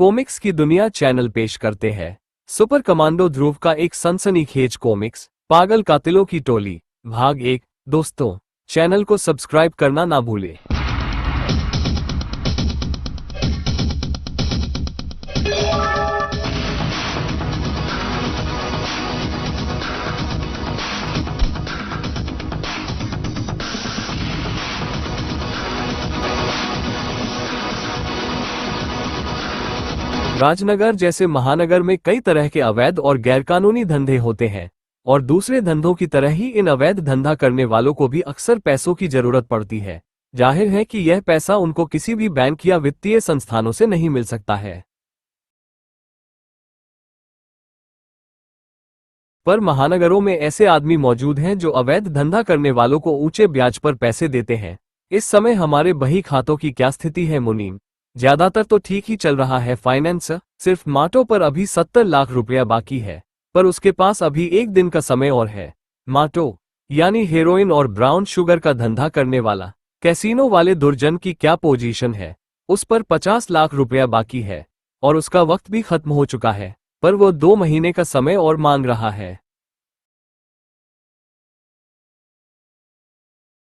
Comics की दुनिया channel पेश करते हैं सुपर कमांडो ध्रुव का एक सनसनीखेज कॉमिक्स पागल कातिलों की टोली भाग 1। दोस्तों, चैनल को सब्सक्राइब करना ना भूलें। राजनगर जैसे महानगर में कई तरह के अवैध और गैरकानूनी धंधे होते हैं और दूसरे धंधों की तरह ही इन अवैध धंधा करने वालों को भी अक्सर पैसों की जरूरत पड़ती है। जाहिर है कि यह पैसा उनको किसी भी बैंक या वित्तीय संस्थानों से नहीं मिल सकता है। पर महानगरों में ऐसे आदमी मौजूद हैं जो अवैध धंधा करने वालों को ऊंचे ब्याज पर पैसे देते हैं। इस समय हमारे बही खातों की क्या स्थिति है मुनीम? ज्यादातर तो ठीक ही चल रहा है फाइनेंस। सिर्फ माटो पर अभी 70 लाख रुपया बाकी है, पर उसके पास अभी एक दिन का समय और है। माटो यानी हेरोइन और ब्राउन शुगर का धंधा करने वाला कैसीनो वाले दुर्जन की क्या पोजीशन है? उस पर 50 लाख रुपया बाकी है और उसका वक्त भी खत्म हो चुका है, पर वो 2 महीने का समय और मांग रहा है।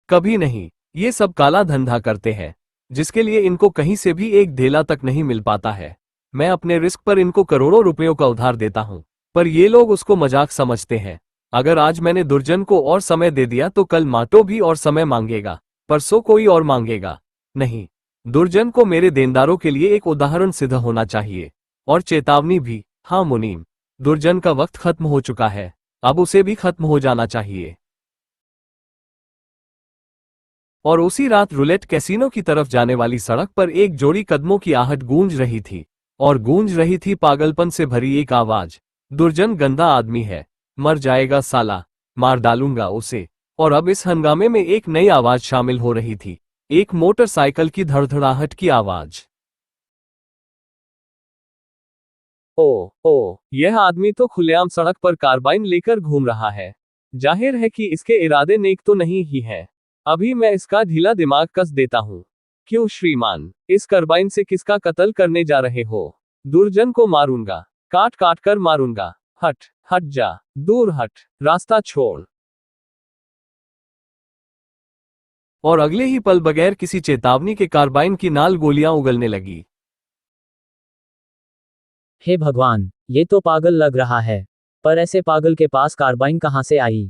कभी नहीं, ये सब काला धंधा करते हैं जिसके लिए इनको कहीं से भी एक धेला तक नहीं मिल पाता है। मैं अपने रिस्क पर इनको करोड़ों रुपयों का उधार देता हूं, पर ये लोग उसको मजाक समझते हैं। अगर आज मैंने दुर्जन को और समय दे दिया तो कल माटो भी और समय मांगेगा, परसों कोई और मांगेगा। नहीं, दुर्जन को मेरे देनदारों के लिए एक उदाहरण सिद्ध होना चाहिए और चेतावनी भी। हाँ मुनीम, दुर्जन का वक्त खत्म हो चुका है, अब उसे भी खत्म हो जाना चाहिए। और उसी रात रूलेट कैसीनो की तरफ जाने वाली सड़क पर एक जोड़ी कदमों की आहट गूंज रही थी, और गूंज रही थी पागलपन से भरी एक आवाज। दुर्जन गंदा आदमी है, मर जाएगा साला, मार डालूंगा उसे। और अब इस हंगामे में एक नई आवाज शामिल हो रही थी, एक मोटरसाइकिल की धड़धड़ाहट की आवाज। ओ, यह आदमी तो खुलेआम सड़क पर कार्बाइन लेकर घूम रहा है। जाहिर है कि इसके इरादे नेक तो नहीं ही है। अभी मैं इसका ढीला दिमाग कस देता हूँ। क्यों श्रीमान, इस कार्बाइन से किसका कत्ल करने जा रहे हो? दुर्जन को मारूंगा, काट काट कर मारूंगा। हट हट जा, दूर हट, रास्ता छोड़। और अगले ही पल बगैर किसी चेतावनी के कार्बाइन की नाल गोलियां उगलने लगी। हे भगवान, ये तो पागल लग रहा है। पर ऐसे पागल के पास कार्बाइन कहां से आई?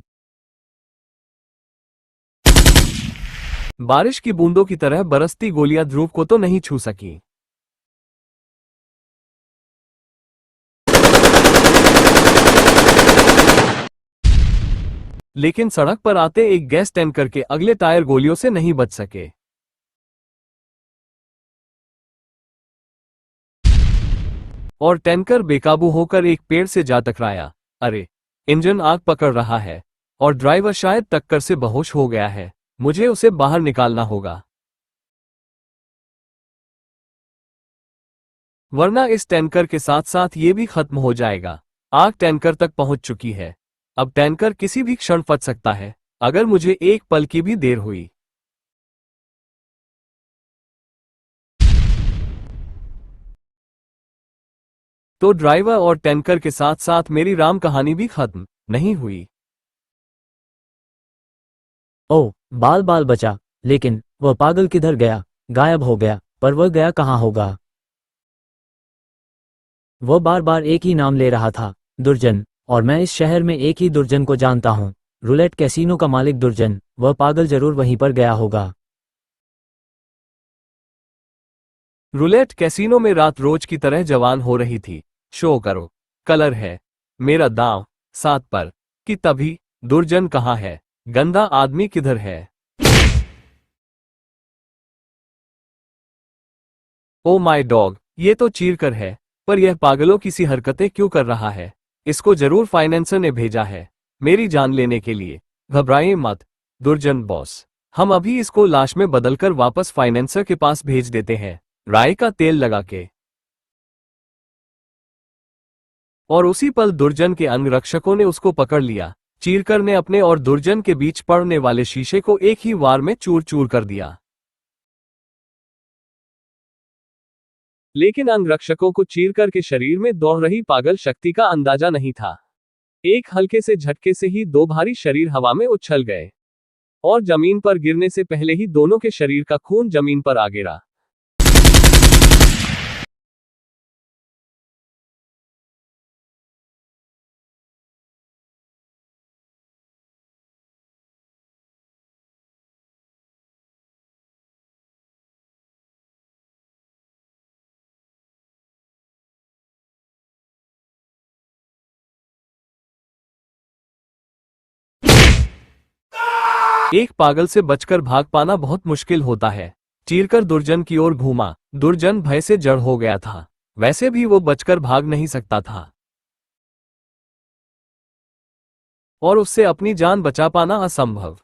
बारिश की बूंदों की तरह बरसती गोलियां ध्रुव को तो नहीं छू सकी। लेकिन सड़क पर आते एक गैस टैंकर के अगले टायर गोलियों से नहीं बच सके। और टैंकर बेकाबू होकर एक पेड़ से जा टकराया। अरे, इंजन आग पकड़ रहा है और ड्राइवर शायद टक्कर से बेहोश हो गया है। मुझे उसे बाहर निकालना होगा, वरना इस टैंकर के साथ साथ ये भी खत्म हो जाएगा। आग टैंकर तक पहुंच चुकी है। अब टैंकर किसी भी क्षण फट सकता है अगर मुझे एक पल की भी देर हुई। तो ड्राइवर और टैंकर के साथ साथ मेरी राम कहानी भी खत्म नहीं हुई। ओह, बाल बाल बचा। लेकिन वह पागल किधर गया? गायब हो गया। पर वह गया कहाँ होगा? वह बार बार एक ही नाम ले रहा था, दुर्जन। और मैं इस शहर में एक ही दुर्जन को जानता हूँ, रूलेट कैसीनो का मालिक दुर्जन। वह पागल जरूर वहीं पर गया होगा। रूलेट कैसीनो में रात रोज की तरह जवान हो रही थी। शो करो, कलर है, मेरा दांव 7 पर। कि तभी दुर्जन कहाँ है? गंदा आदमी किधर है? ओ माय डॉग, ये तो चीरकर है। पर यह पागलों की सी हरकतें क्यों कर रहा है? इसको जरूर फाइनेंसर ने भेजा है मेरी जान लेने के लिए। घबराएं मत दुर्जन बॉस, हम अभी इसको लाश में बदलकर वापस फाइनेंसर के पास भेज देते हैं, राई का तेल लगा के। और उसी पल दुर्जन के अंगरक्षकों ने उसको पकड़ लिया। चीरकर ने अपने और दुर्जन के बीच पड़ने वाले शीशे को एक ही वार में चूर चूर कर दिया। लेकिन अंगरक्षकों को चीरकर के शरीर में दौड़ रही पागल शक्ति का अंदाजा नहीं था। एक हल्के से झटके से ही दो भारी शरीर हवा में उछल गए और जमीन पर गिरने से पहले ही दोनों के शरीर का खून जमीन पर आ गिरा। एक पागल से बचकर भाग पाना बहुत मुश्किल होता है। चीरकर दुर्जन की ओर घूमा। दुर्जन भय से जड़ हो गया था। वैसे भी वो बचकर भाग नहीं सकता था और उससे अपनी जान बचा पाना असंभव।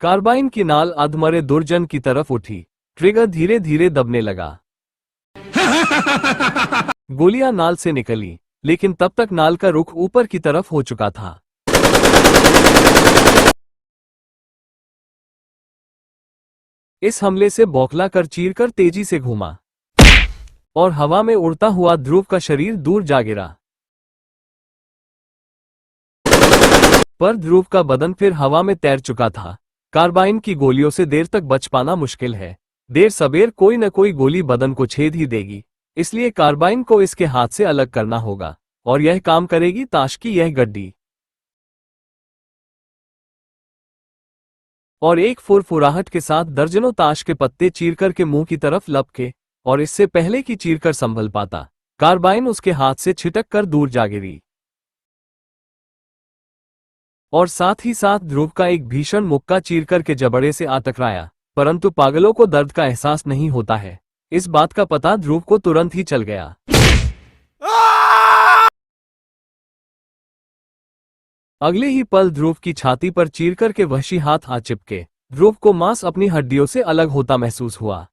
कार्बाइन की नाल अधमरे दुर्जन की तरफ उठी। ट्रिगर धीरे धीरे दबने लगा। गोलियां नाल से निकली, लेकिन तब तक नाल का रुख ऊपर की तरफ हो चुका था। इस हमले से बौखला कर चीरकर तेजी से घूमा और हवा में उड़ता हुआ ध्रुव का शरीर दूर जा गिरा। पर ध्रुव का बदन फिर हवा में तैर चुका था। कार्बाइन की गोलियों से देर तक बच पाना मुश्किल है। देर सबेर कोई न कोई गोली बदन को छेद ही देगी, इसलिए कार्बाइन को इसके हाथ से अलग करना होगा और यह काम करेगी ताश की यह गड्डी। और एक फुरफुराहट के साथ दर्जनों ताश के पत्ते चीरकर के मुंह की तरफ लपके और इससे पहले कि चीरकर संभल पाता, कार्बाइन उसके हाथ से छिटक कर दूर जा गिरी। और साथ ही साथ ध्रुव का एक भीषण मुक्का चीरकर के जबड़े से आ टकराया। परंतु पागलों को दर्द का एहसास नहीं होता है, इस बात का पता ध्रुव को तुरंत ही चल गया। अगले ही पल ध्रुव की छाती पर चीरकर के वहशी हाथ आ चिपके। ध्रुव को मांस अपनी हड्डियों से अलग होता महसूस हुआ।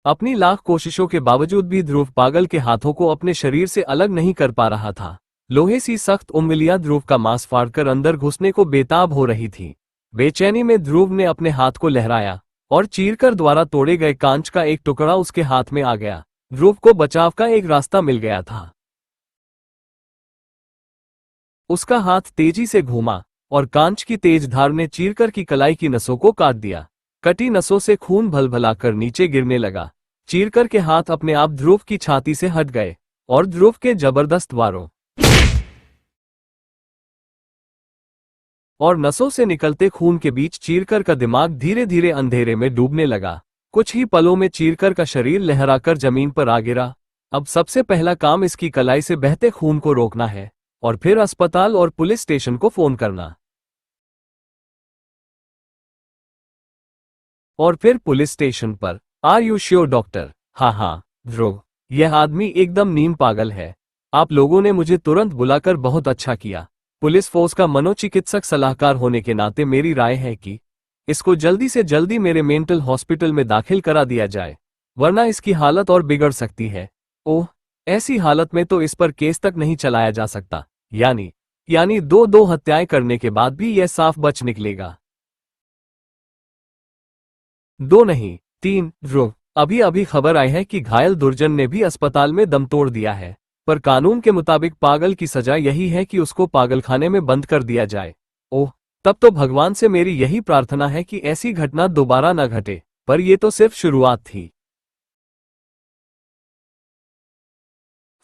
अपनी लाख कोशिशों के बावजूद भी ध्रुव पागल के हाथों को अपने शरीर से अलग नहीं कर पा रहा था। लोहे सी सख्त उंगलियां ध्रुव का मांस फाड़कर अंदर घुसने को बेताब हो रही थी। बेचैनी में ध्रुव ने अपने हाथ को लहराया और चीरकर द्वारा तोड़े गए कांच का एक टुकड़ा उसके हाथ में आ गया। ध्रुव को बचाव का एक रास्ता मिल गया था। उसका हाथ तेजी से घूमा और कांच की तेज धार ने चीरकर की कलाई की नसों को काट दिया। कटी नसों से खून भलभलाकर नीचे गिरने लगा। चीरकर के हाथ अपने आप ध्रुव की छाती से हट गए और ध्रुव के जबरदस्त वारों और नसों से निकलते खून के बीच चीरकर का दिमाग धीरे धीरे अंधेरे में डूबने लगा। कुछ ही पलों में चीरकर का शरीर लहराकर जमीन पर आ गिरा। अब सबसे पहला काम इसकी कलाई से बहते खून को रोकना है और फिर अस्पताल और पुलिस स्टेशन को फोन करना। और फिर पुलिस स्टेशन पर, आर यू श्योर डॉक्टर? हाँ, ध्रुव, यह आदमी एकदम नीम पागल है। आप लोगों ने मुझे तुरंत बुलाकर बहुत अच्छा किया। पुलिस फोर्स का मनोचिकित्सक सलाहकार होने के नाते मेरी राय है कि इसको जल्दी से जल्दी मेरे मेंटल हॉस्पिटल में दाखिल करा दिया जाए, वरना इसकी हालत और बिगड़ सकती है। ओह, ऐसी हालत में तो इस पर केस तक नहीं चलाया जा सकता। यानी दो हत्याएं करने के बाद भी यह साफ बच निकलेगा। 2 नहीं 3। ध्रुव, अभी खबर आई है कि घायल दुर्जन ने भी अस्पताल में दम तोड़ दिया है, पर कानून के मुताबिक पागल की सजा यही है कि उसको पागलखाने में बंद कर दिया जाए। ओह, तब तो भगवान से मेरी यही प्रार्थना है कि ऐसी घटना दोबारा न घटे, पर यह तो सिर्फ शुरुआत थी।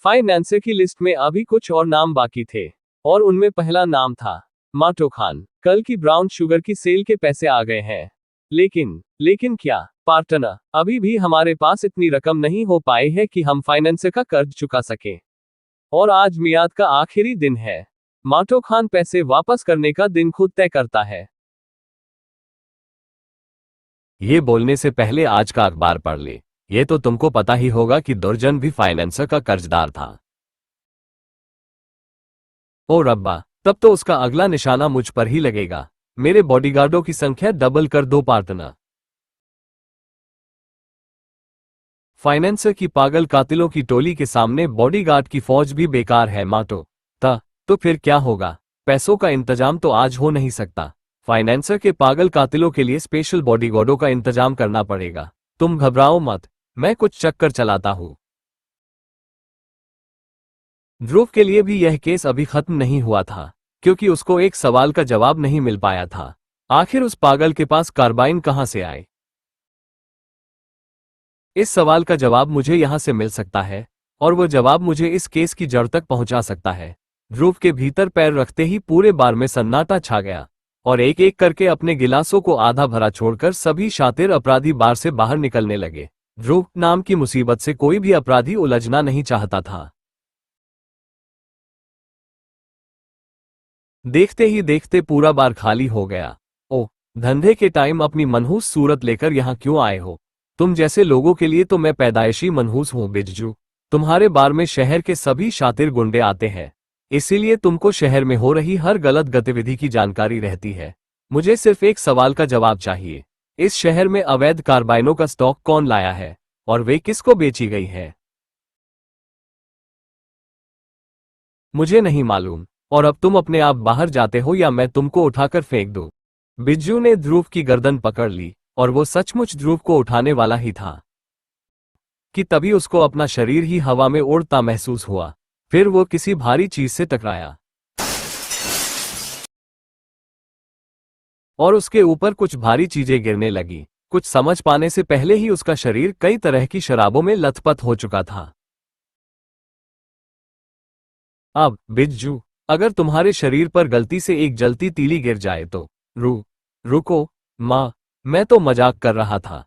फाइनेंसर की लिस्ट में अभी कुछ और नाम बाकी थे और उनमें पहला नाम था माटो खान। कल की ब्राउन शुगर की सेल के पैसे आ गए हैं, लेकिन क्या पार्टनर, अभी भी हमारे पास इतनी रकम नहीं हो पाई है कि हम फाइनेंसर का कर्ज चुका सके और आज मियाद का आखिरी दिन है। माटो खान पैसे वापस करने का दिन खुद तय करता है। ये बोलने से पहले आज का अखबार पढ़ ले। ये तो तुमको पता ही होगा कि दुर्जन भी फाइनेंसर का कर्जदार था। ओ रब्बा, तब तो उसका अगला निशाना मुझ पर ही लगेगा। मेरे बॉडीगार्डों की संख्या डबल कर दो पार्टनर। फाइनेंसर की पागल कातिलों की टोली के सामने बॉडीगार्ड की फौज भी बेकार है माटो। तो फिर क्या होगा? पैसों का इंतजाम तो आज हो नहीं सकता। फाइनेंसर के पागल कातिलों के लिए स्पेशल बॉडीगार्डों का इंतजाम करना पड़ेगा। तुम घबराओ मत, मैं कुछ चक्कर चलाता हूं। ध्रुव के लिए भी यह केस अभी खत्म नहीं हुआ था, क्योंकि उसको एक सवाल का जवाब नहीं मिल पाया था। आखिर उस पागल के पास कार्बाइन कहां से आए? इस सवाल का जवाब मुझे यहां से मिल सकता है, और वो जवाब मुझे इस केस की जड़ तक पहुंचा सकता है। ध्रुव के भीतर पैर रखते ही पूरे बार में सन्नाटा छा गया, और एक एक करके अपने गिलासों को आधा भरा छोड़कर सभी शातिर अपराधी बार से बाहर निकलने लगे। ध्रुव नाम की मुसीबत से कोई भी अपराधी उलझना नहीं चाहता था। देखते ही देखते पूरा बार खाली हो गया। ओ, धंधे के टाइम अपनी मनहूस सूरत लेकर यहाँ क्यों आए हो? तुम जैसे लोगों के लिए तो मैं पैदाइशी मनहूस हूँ बिज्जू। तुम्हारे बार में शहर के सभी शातिर गुंडे आते हैं, इसीलिए तुमको शहर में हो रही हर गलत गतिविधि की जानकारी रहती है। मुझे सिर्फ एक सवाल का जवाब चाहिए। इस शहर में अवैध कार्बाइनों का स्टॉक कौन लाया है, और वे किसको बेची गई है? मुझे नहीं मालूम, और अब तुम अपने आप बाहर जाते हो या मैं तुमको उठाकर फेंक दूं। बिज्जू ने ध्रुव की गर्दन पकड़ ली, और वो सचमुच ध्रुव को उठाने वाला ही था कि तभी उसको अपना शरीर ही हवा में उड़ता महसूस हुआ। फिर वो किसी भारी चीज से टकराया, और उसके ऊपर कुछ भारी चीजें गिरने लगी। कुछ समझ पाने से पहले ही उसका शरीर कई तरह की शराबों में लथपथ हो चुका था। अब बिज्जू, अगर तुम्हारे शरीर पर गलती से एक जलती तीली गिर जाए तो? रुको माँ, मैं तो मजाक कर रहा था।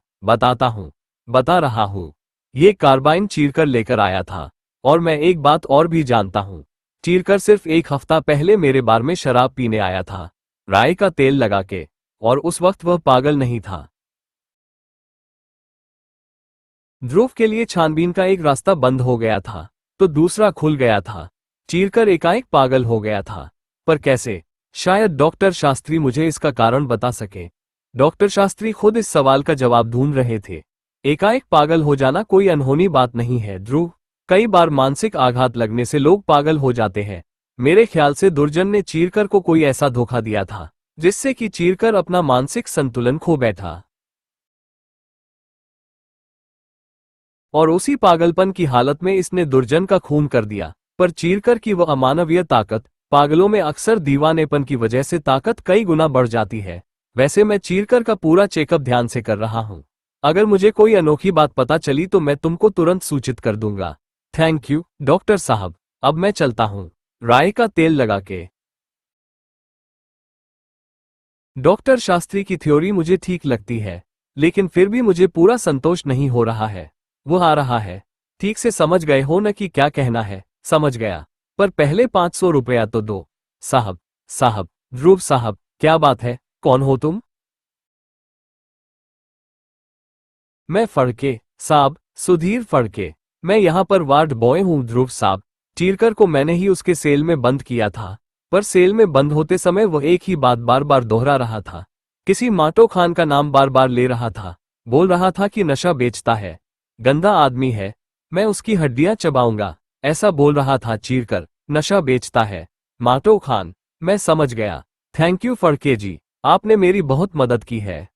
बता रहा हूँ। ये कार्बाइन चीरकर लेकर आया था, और मैं एक बात और भी जानता हूँ। चीरकर सिर्फ एक हफ्ता पहले मेरे बार में शराब पीने आया था, राई का तेल लगा के, और उस वक्त वह पागल नहीं था। ध्रुव के लिए छानबीन का एक रास्ता बंद हो गया था, तो दूसरा खुल गया था। चीरकर एकाएक पागल हो गया था, पर कैसे? शायद डॉक्टर शास्त्री मुझे इसका कारण बता सके। डॉक्टर शास्त्री खुद इस सवाल का जवाब ढूंढ रहे थे। एकाएक पागल हो जाना कोई अनहोनी बात नहीं है ध्रुव। कई बार मानसिक आघात लगने से लोग पागल हो जाते हैं। मेरे ख्याल से दुर्जन ने चीरकर को कोई ऐसा धोखा दिया था, जिससे कि चीरकर अपना मानसिक संतुलन खो बैठा, और उसी पागलपन की हालत में इसने दुर्जन का खून कर दिया। पर चीरकर की वह अमानवीय ताकत, पागलों में अक्सर दीवानेपन की वजह से ताकत कई गुना बढ़ जाती है। वैसे मैं चीरकर का पूरा चेकअप ध्यान से कर रहा हूँ। अगर मुझे कोई अनोखी बात पता चली तो मैं तुमको तुरंत सूचित कर दूंगा। थैंक यू डॉक्टर साहब, अब मैं चलता हूँ। राई का तेल लगा के। डॉक्टर शास्त्री की थ्योरी मुझे ठीक लगती है, लेकिन फिर भी मुझे पूरा संतोष नहीं हो रहा है। वो आ रहा है। ठीक से समझ गए हो न कि क्या कहना है? समझ गया, पर पहले 500 रुपया तो दो। साहब, ध्रुव साहब, क्या बात है? कौन हो तुम? मैं फड़के साहब, सुधीर फड़के। मैं यहाँ पर वार्ड बॉय हूँ ध्रुव साहब। चीरकर को मैंने ही उसके सेल में बंद किया था, पर सेल में बंद होते समय वह एक ही बात बार बार दोहरा रहा था। किसी माटो खान का नाम बार बार ले रहा था। बोल रहा था कि नशा बेचता है, गंदा आदमी है, मैं उसकी हड्डियां चबाऊंगा, ऐसा बोल रहा था चीरकर। नशा बेचता है, माटो खान, मैं समझ गया। थैंक यू फड़के जी, आपने मेरी बहुत मदद की है।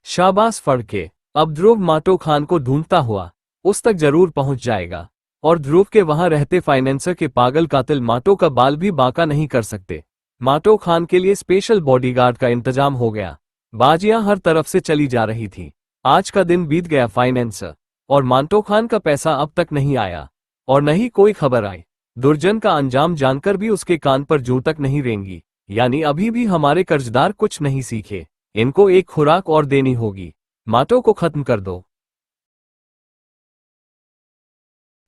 शाबाश फड़के। अब ध्रुव माटो खान को ढूंढता हुआ उस तक जरूर पहुंच जाएगा, और ध्रुव के वहां रहते फाइनेंसर के पागल कातिल माटो का बाल भी बांका नहीं कर सकते। माटो खान के लिए स्पेशल बॉडीगार्ड का इंतजाम हो गया। बाजियां हर तरफ से चली जा रही थी। आज का दिन बीत गया फाइनेंसर, और मांटो खान का पैसा अब तक नहीं आया, और न ही कोई खबर आई। दुर्जन का अंजाम जानकर भी उसके कान पर जूं तक नहीं रेंगी। यानी अभी भी हमारे कर्जदार कुछ नहीं सीखे। इनको एक खुराक और देनी होगी। माटो को खत्म कर दो।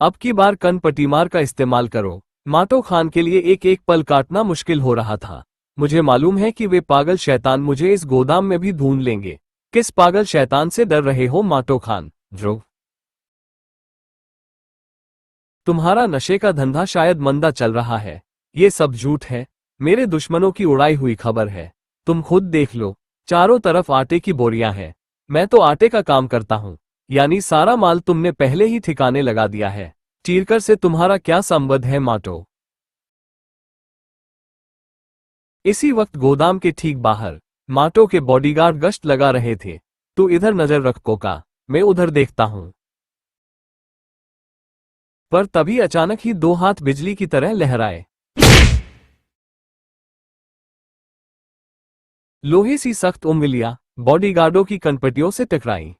अब की बार कन पटीमार का इस्तेमाल करो। माटो खान के लिए एक एक पल काटना मुश्किल हो रहा था। मुझे मालूम है कि वे पागल शैतान मुझे इस गोदाम में भी ढूंढ लेंगे। किस पागल शैतान से डर रहे हो माटो खान? ध्रुव, तुम्हारा नशे का धंधा शायद मंदा चल रहा है। ये सब झूठ है, मेरे दुश्मनों की उड़ाई हुई खबर है। तुम खुद देख लो, चारों तरफ आटे की बोरियां हैं। मैं तो आटे का काम करता हूँ, यानी सारा माल तुमने पहले ही ठिकाने लगा दिया है। चीरकर से तुम्हारा क्या संबंध है माटो? इसी वक्त गोदाम के ठीक बाहर माटो के बॉडीगार्ड गश्त लगा रहे थे। तू इधर नजर रख कोका, मैं उधर देखता हूं। पर तभी अचानक ही दो हाथ बिजली की तरह लहराए। लोहे सी सख्त उंगलियां बॉडीगार्डों की कनपटियों से टकराई।